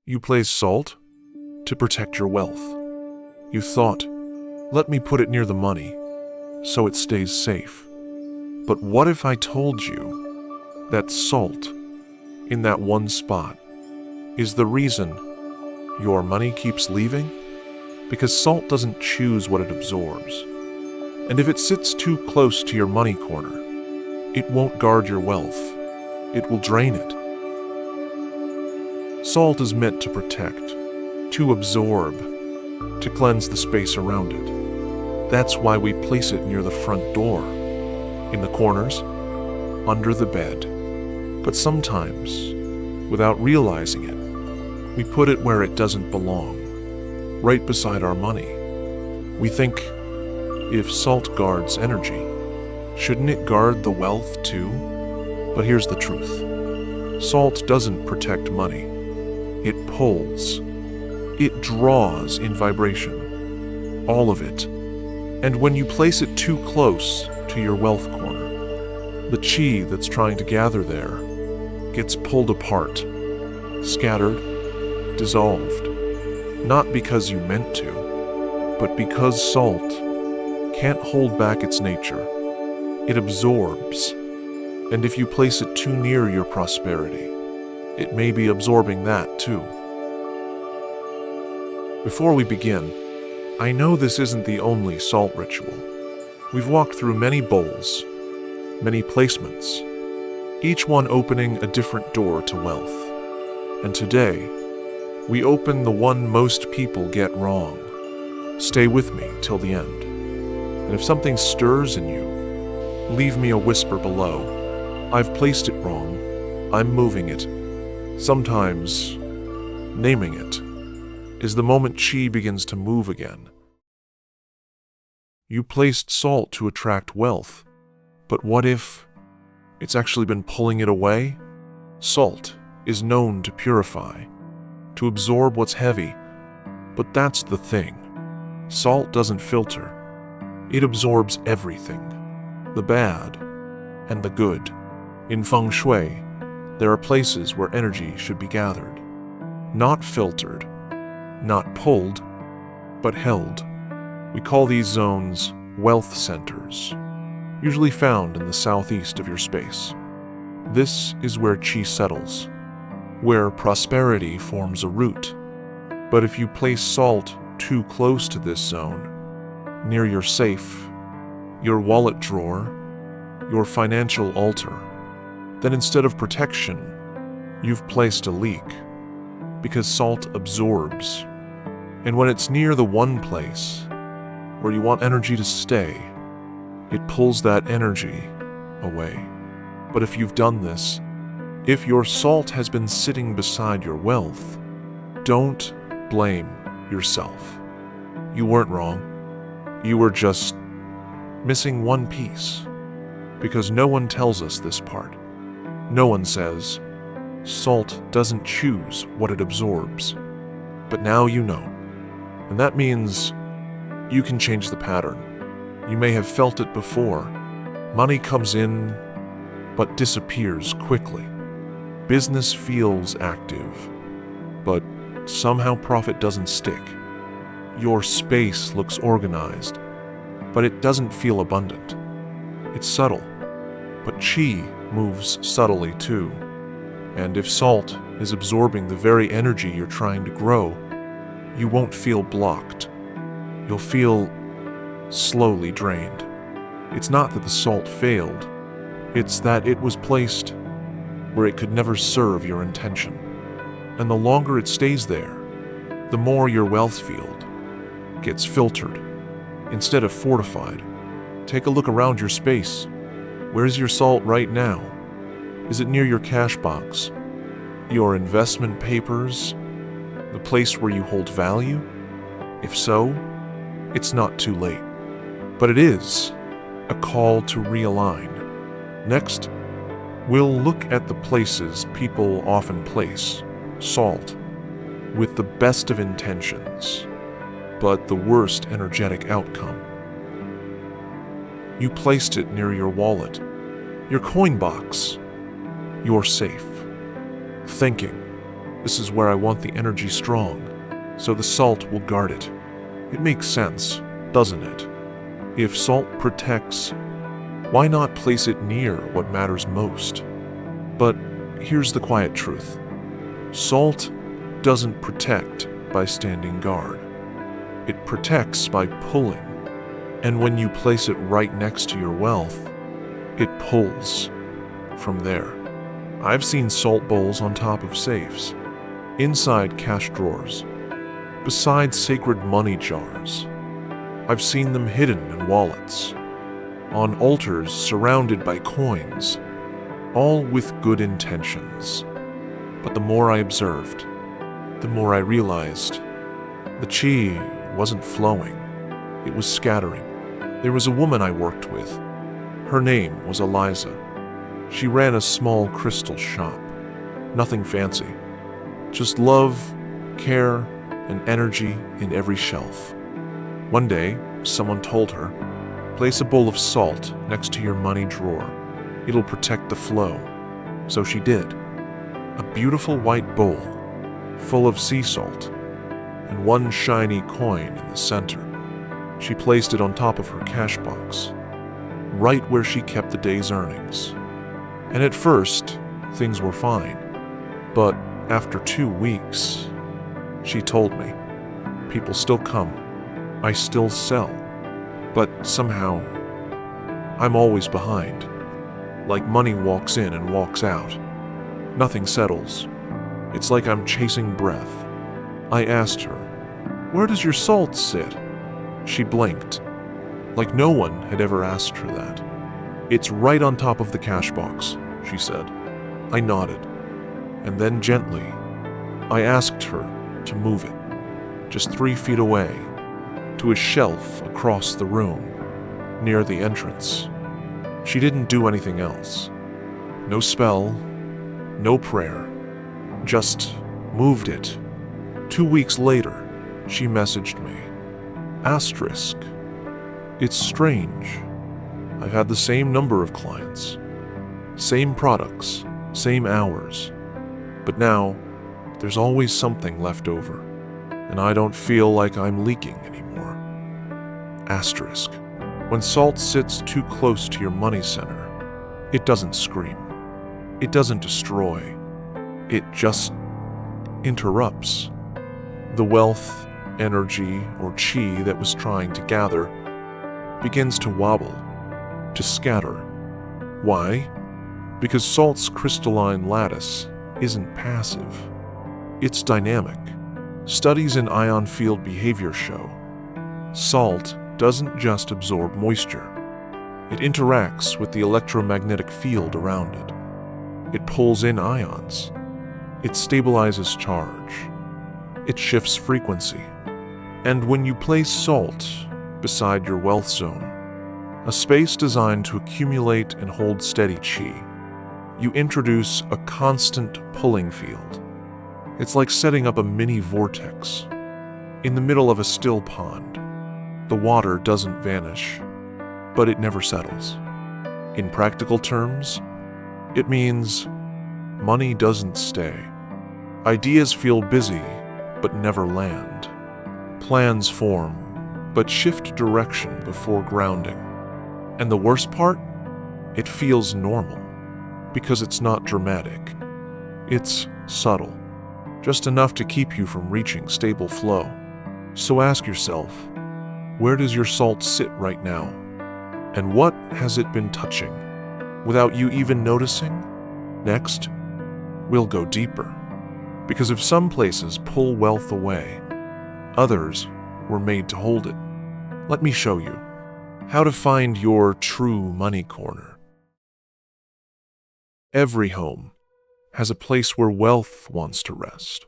You place salt to protect your wealth. You thought, let me put it near the money so it stays safe. But what if I told you that salt in that one spot is the reason your money keeps leaving? Because salt doesn't choose what it absorbs. And if it sits too close to your money corner, it won't guard your wealth. It will drain it. Salt is meant to protect, to absorb, to cleanse the space around it. That's why we place it near the front door, in the corners, under the bed. But sometimes, without realizing it, we put it where it doesn't belong, right beside our money. We think, if salt guards energy, shouldn't it guard the wealth too? But here's the truth. Salt doesn't protect money. It pulls. It draws in vibration. All of it. And when you place it too close to your wealth corner, the chi that's trying to gather there gets pulled apart, scattered, dissolved. Not because you meant to, but because salt can't hold back its nature. It absorbs. And if you place it too near your prosperity, it may be absorbing that too. Before we begin, I know this isn't the only salt ritual. We've walked through many bowls, many placements, each one opening a different door to wealth. And today, we open the one most people get wrong. Stay with me till the end. And if something stirs in you, leave me a whisper below. I've placed it wrong. I'm moving it. Sometimes, naming it is the moment chi begins to move again. You placed salt to attract wealth, but what if it's actually been pulling it away? Salt is known to purify, to absorb what's heavy, but that's the thing. Salt doesn't filter. It absorbs everything, the bad and the good. In fengshui, there are places where energy should be gathered, not filtered, not pulled, but held. We call these zones wealth centers, usually found in the southeast of your space. This is where chi settles, where prosperity forms a root. But if you place salt too close to this zone, near your safe, your wallet drawer, your financial altar, then instead of protection, you've placed a leak, because salt absorbs. And when it's near the one place where you want energy to stay, it pulls that energy away. But if you've done this, if your salt has been sitting beside your wealth, don't blame yourself. You weren't wrong. You were just missing one piece. Because no one tells us this part. No one says, salt doesn't choose what it absorbs. But now you know. And that means you can change the pattern. You may have felt it before. Money comes in, but disappears quickly. Business feels active, but somehow profit doesn't stick. Your space looks organized, but it doesn't feel abundant. It's subtle, but chi moves subtly too. And if salt is absorbing the very energy you're trying to grow, you won't feel blocked. You'll feel slowly drained. It's not that the salt failed, it's that it was placed where it could never serve your intention. And the longer it stays there, the more your wealth field gets filtered instead of fortified. Take a look around your space. Where's your salt right now? Is it near your cash box? Your investment papers? The place where you hold value? If so, it's not too late. But it is a call to realign. Next, we'll look at the places people often place salt with the best of intentions, but the worst energetic outcome. You placed it near your wallet, your coin box, your safe, thinking This is where I want the energy strong, so the salt will guard it. It makes sense, doesn't it? If salt protects, why not place it near what matters most? But here's the quiet truth. Salt doesn't protect by standing guard. It protects by pulling. And when you place it right next to your wealth, it pulls from there. I've seen salt bowls on top of safes, inside cash drawers, beside sacred money jars. I've seen them hidden in wallets, on altars surrounded by coins, all with good intentions. But the more I observed, the more I realized the chi wasn't flowing, it was scattering. There was a woman I worked with. Her name was Eliza. She ran a small crystal shop. Nothing fancy, just love, care, and energy in every shelf. One day, someone told her, place a bowl of salt next to your money drawer. It'll protect the flow. So she did. A beautiful white bowl, full of sea salt, and one shiny coin in the center. She placed it on top of her cash box, right where she kept the day's earnings. And at first, things were fine. But after 2 weeks, she told me, people still come, I still sell, but somehow, I'm always behind. Like money walks in and walks out. Nothing settles. It's like I'm chasing breath. I asked her, where does your salt sit? She blinked, like no one had ever asked her that. It's right on top of the cash box, she said. I nodded, and then gently, I asked her to move it, just 3 feet away, to a shelf across the room, near the entrance. She didn't do anything else. No spell, no prayer, just moved it. 2 weeks later, she messaged me. Asterisk. It's strange. I've had the same number of clients, same products, same hours, but now there's always something left over, and I don't feel like I'm leaking anymore. Asterisk. When salt sits too close to your money center, it doesn't scream. It doesn't destroy. It just interrupts. The wealth, energy, or chi that was trying to gather begins to wobble, to scatter. Why? Because salt's crystalline lattice isn't passive. It's dynamic. Studies in ion field behavior show salt doesn't just absorb moisture. It interacts with the electromagnetic field around it. It pulls in ions. It stabilizes charge. It shifts frequency. And when you place salt beside your wealth zone, a space designed to accumulate and hold steady chi, you introduce a constant pulling field. It's like setting up a mini vortex. In the middle of a still pond, the water doesn't vanish, but it never settles. In practical terms, it means money doesn't stay. Ideas feel busy, but never land. Plans form, but shift direction before grounding. And the worst part? It feels normal, because it's not dramatic. It's subtle, just enough to keep you from reaching stable flow. So ask yourself, where does your salt sit right now? And what has it been touching, without you even noticing? Next, we'll go deeper. Because if some places pull wealth away, others were made to hold it. Let me show you how to find your true money corner. Every home has a place where wealth wants to rest,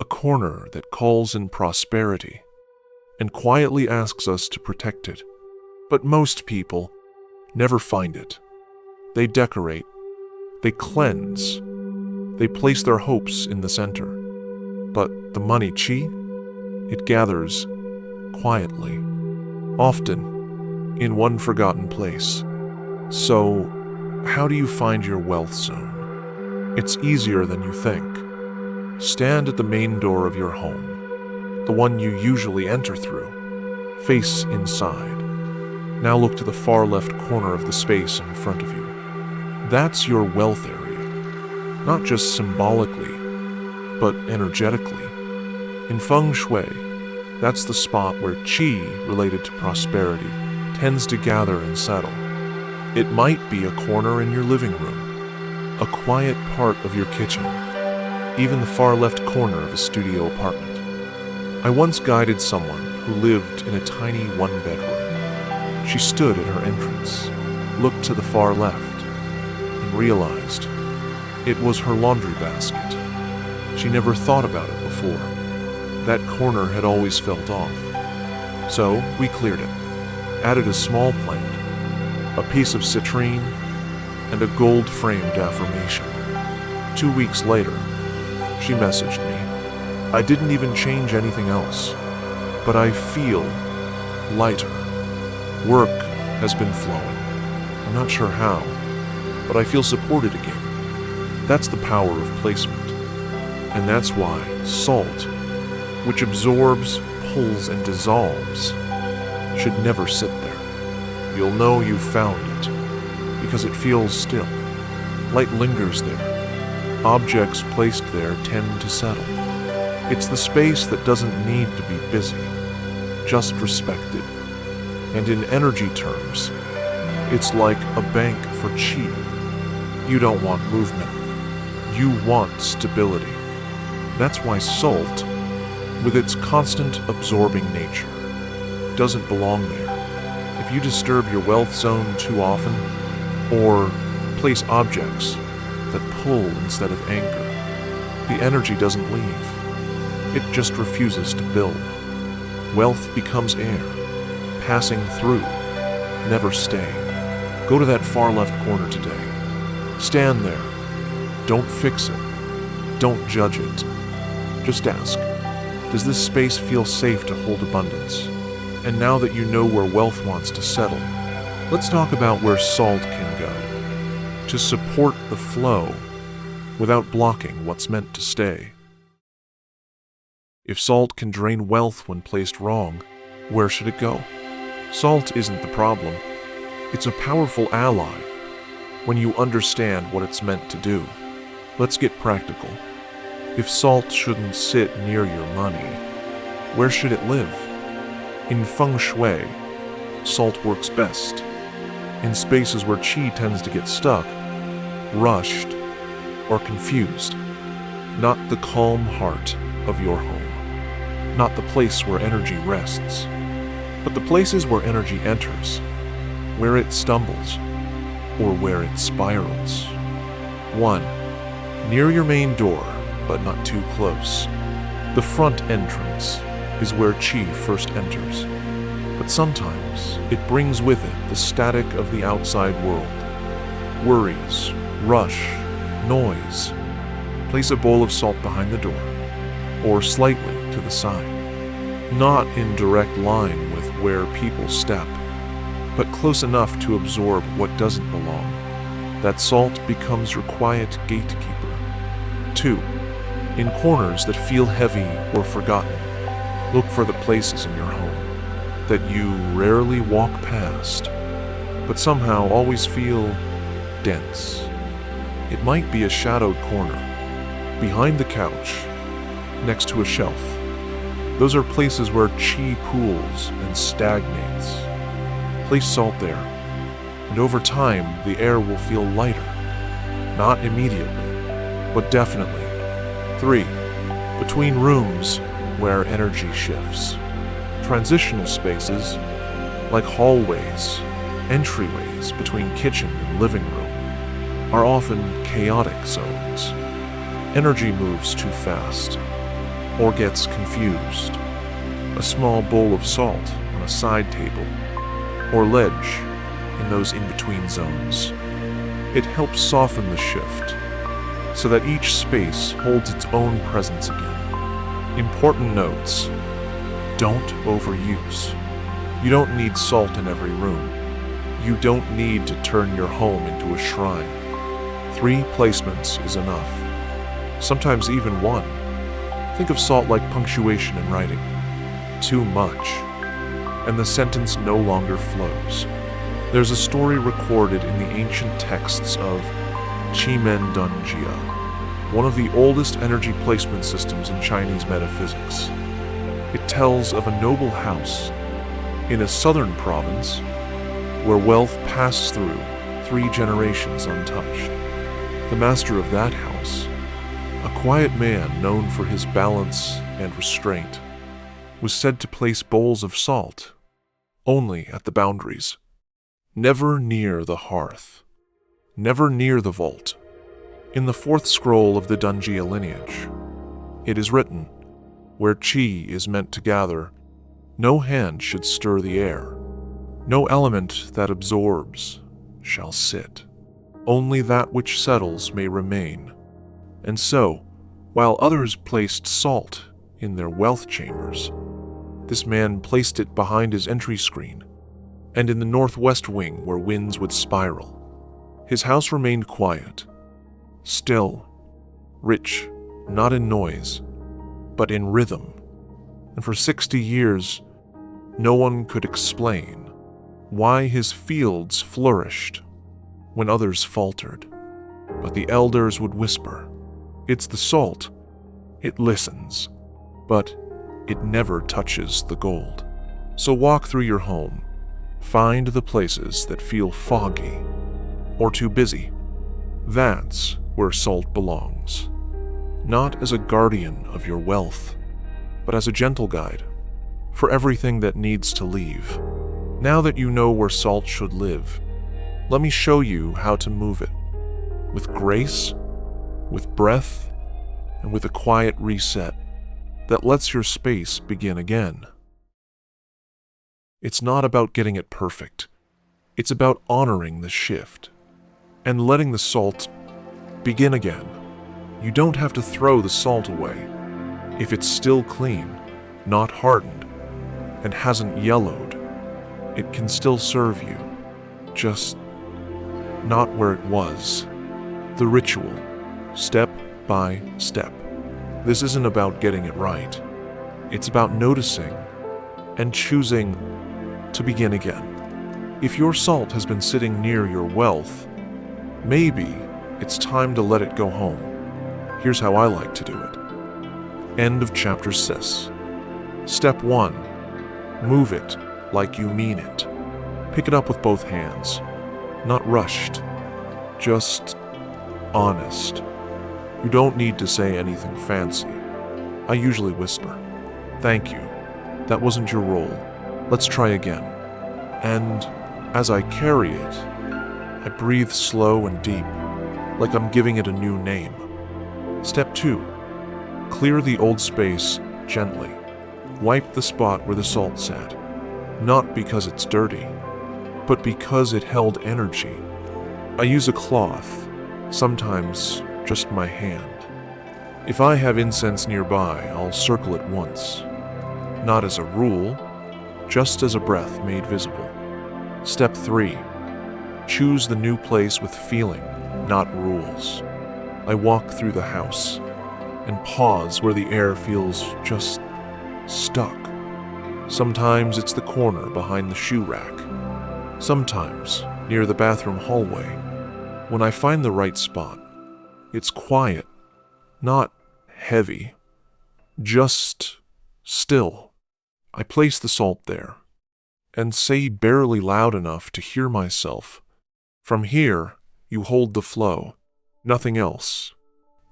a corner that calls in prosperity and quietly asks us to protect it. But most people never find it. They decorate, they cleanse, they place their hopes in the center. But the money chi, it gathers quietly, often in one forgotten place. So, how do you find your wealth zone? It's easier than you think. Stand at the main door of your home, the one you usually enter through. Face inside. Now look to the far left corner of the space in front of you. That's your wealth area, not just symbolically, but energetically. In feng shui, that's the spot where qi related to prosperity tends to gather and settle. It might be a corner in your living room, a quiet part of your kitchen, even the far left corner of a studio apartment. I once guided someone who lived in a tiny one-bedroom. She stood at her entrance, looked to the far left, and realized it was her laundry basket. She never thought about it before. That corner had always felt off. So we cleared it, added a small plant, a piece of citrine, and a gold-framed affirmation. 2 weeks later, she messaged me. I didn't even change anything else, but I feel lighter. Work has been flowing. I'm not sure how, but I feel supported again. That's the power of placement. And that's why salt, which absorbs, pulls, and dissolves, should never sit there. You'll know you've found it, because it feels still. Light lingers there. Objects placed there tend to settle. It's the space that doesn't need to be busy, just respected. And in energy terms, it's like a bank for qi. You don't want movement. You want stability. That's why salt, with its constant absorbing nature, doesn't belong there. If you disturb your wealth zone too often, or place objects that pull instead of anchor, the energy doesn't leave. It just refuses to build. Wealth becomes air, passing through, never staying. Go to that far left corner today. Stand there. Don't fix it. Don't judge it. Just ask, does this space feel safe to hold abundance? And now that you know where wealth wants to settle, let's talk about where salt can go to support the flow without blocking what's meant to stay. If salt can drain wealth when placed wrong, where should it go? Salt isn't the problem. It's a powerful ally when you understand what it's meant to do. Let's get practical. If salt shouldn't sit near your money, where should it live? In feng shui, salt works best in spaces where qi tends to get stuck, rushed, or confused. Not the calm heart of your home, not the place where energy rests, but the places where energy enters, where it stumbles, or where it spirals. 1. Near your main door, but not too close. The front entrance is where qi first enters, but sometimes it brings with it the static of the outside world. Worries, rush, noise. Place a bowl of salt behind the door, or slightly to the side. Not in direct line with where people step, but close enough to absorb what doesn't belong. That salt becomes your quiet gatekeeper. 2. In corners that feel heavy or forgotten, look for the places in your home that you rarely walk past, but somehow always feel dense. It might be a shadowed corner, behind the couch, next to a shelf. Those are places where qi pools and stagnates. Place salt there, and over time the air will feel lighter. Not immediately, but definitely. 3. Between rooms where energy shifts. Transitional spaces, like hallways, entryways between kitchen and living room, are often chaotic zones. Energy moves too fast, or gets confused. A small bowl of salt on a side table, or ledge in those in-between zones. It helps soften the shift, so that each space holds its own presence again. Important notes. Don't overuse. You don't need salt in every room. You don't need to turn your home into a shrine. 3 placements is enough. Sometimes even 1. Think of salt like punctuation in writing. Too much, and the sentence no longer flows. There's a story recorded in the ancient texts of Chimen Dunjia, one of the oldest energy placement systems in Chinese metaphysics. It tells of a noble house in a southern province where wealth passed through 3 generations untouched. The master of that house, a quiet man known for his balance and restraint, was said to place bowls of salt only at the boundaries, never near the hearth, never near the vault. In the 4th scroll of the Dunjia lineage, it is written, where qi is meant to gather, no hand should stir the air, no element that absorbs shall sit. Only that which settles may remain. And so, while others placed salt in their wealth chambers, this man placed it behind his entry screen, and in the northwest wing where winds would spiral. His house remained quiet, still, rich, not in noise, but in rhythm. And for 60 years, no one could explain why his fields flourished when others faltered. But the elders would whisper, "It's the salt. It listens, but it never touches the gold." So walk through your home. Find the places that feel foggy or too busy. That's where salt belongs. Not as a guardian of your wealth, but as a gentle guide for everything that needs to leave. Now that you know where salt should live, let me show you how to move it. With grace, with breath, and with a quiet reset that lets your space begin again. It's not about getting it perfect. It's about honoring the shift and letting the salt begin again. You don't have to throw the salt away. If it's still clean, not hardened, and hasn't yellowed, it can still serve you, just not where it was. The ritual, step by step. This isn't about getting it right. It's about noticing and choosing to begin again. If your salt has been sitting near your wealth, maybe it's time to let it go home. Here's how I like to do it. End of chapter 6. Step 1. Move it like you mean it. Pick it up with both hands. Not rushed. Just honest. You don't need to say anything fancy. I usually whisper, "Thank you. That wasn't your role. Let's try again." And as I carry it, I breathe slow and deep, like I'm giving it a new name. Step 2. Clear the old space gently. Wipe the spot where the salt sat. Not because it's dirty, but because it held energy. I use a cloth, sometimes just my hand. If I have incense nearby, I'll circle it once. Not as a rule, just as a breath made visible. Step 3. Choose the new place with feeling, not rules. I walk through the house and pause where the air feels just stuck. Sometimes it's the corner behind the shoe rack. Sometimes near the bathroom hallway. When I find the right spot, it's quiet, not heavy, just still. I place the salt there and say barely loud enough to hear myself, "From here, you hold the flow, nothing else."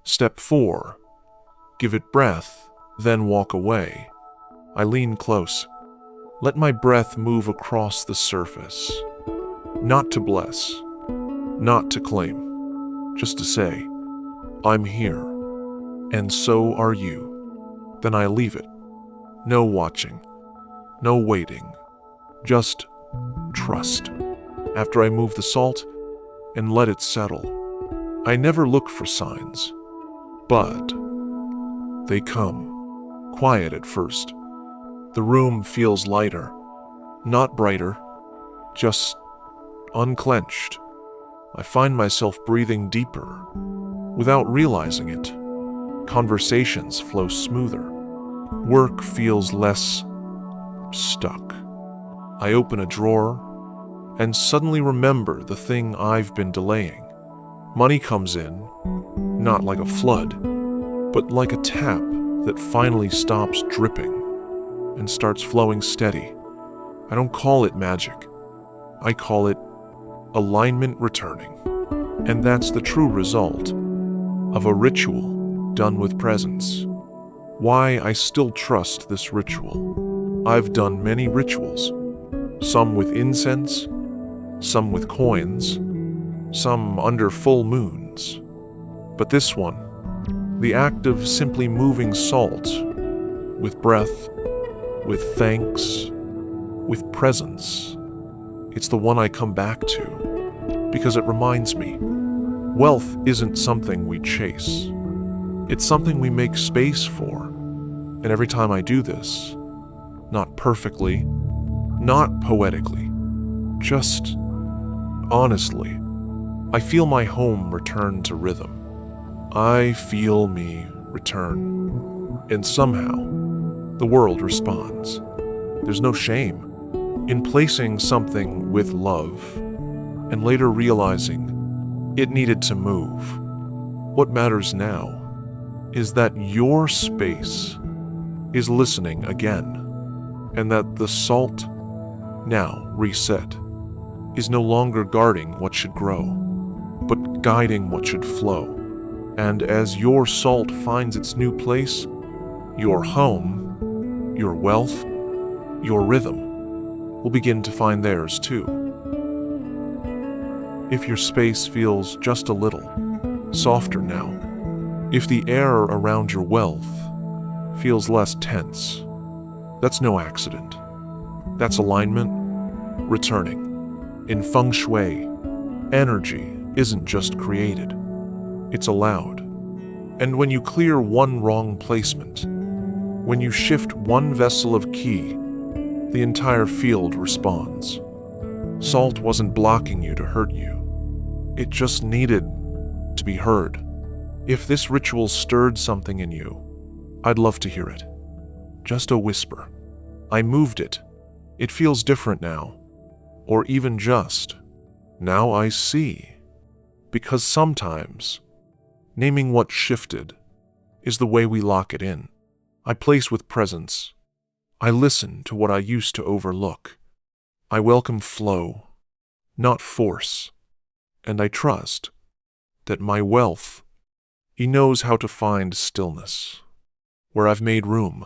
Step 4. Give it breath, then walk away. I lean close. Let my breath move across the surface. Not to bless, not to claim, just to say, "I'm here, and so are you." Then I leave it. No watching, no waiting, just trust. After I move the salt and let it settle, I never look for signs, but they come, quiet at first. The room feels lighter, not brighter, just unclenched. I find myself breathing deeper without realizing it, Conversations flow smoother. Work feels less stuck. I open a drawer and suddenly remember the thing I've been delaying. Money comes in, not like a flood, but like a tap that finally stops dripping and starts flowing steady. I don't call it magic. I call it alignment returning. And that's the true result of a ritual done with presence. Why I still trust this ritual. I've done many rituals, some with incense, some with coins, some under full moons. But this one, the act of simply moving salt, with breath, with thanks, with presence, it's the one I come back to, because it reminds me, wealth isn't something we chase. It's something we make space for. And every time I do this, not perfectly, not poetically, just honestly, I feel my home return to rhythm. I feel me return. And somehow, the world responds. There's no shame in placing something with love and later realizing it needed to move. What matters now is that your space is listening again, and that the salt, now reset, is no longer guarding what should grow, but guiding what should flow. And as your salt finds its new place, your home, your wealth, your rhythm will begin to find theirs too. If your space feels just a little softer now, if the air around your wealth feels less tense, that's no accident. That's alignment returning. In fengshui, energy isn't just created, it's allowed. And when you clear one wrong placement, when you shift one vessel of qi, the entire field responds. Salt wasn't blocking you to hurt you. It just needed to be heard. If this ritual stirred something in you, I'd love to hear it. Just a whisper. I moved it. It feels different now. Or even just, now I see. Because sometimes, naming what shifted is the way we lock it in. I place with presence. I listen to what I used to overlook. I welcome flow, not force. And I trust that my wealth, he knows how to find stillness, where I've made room.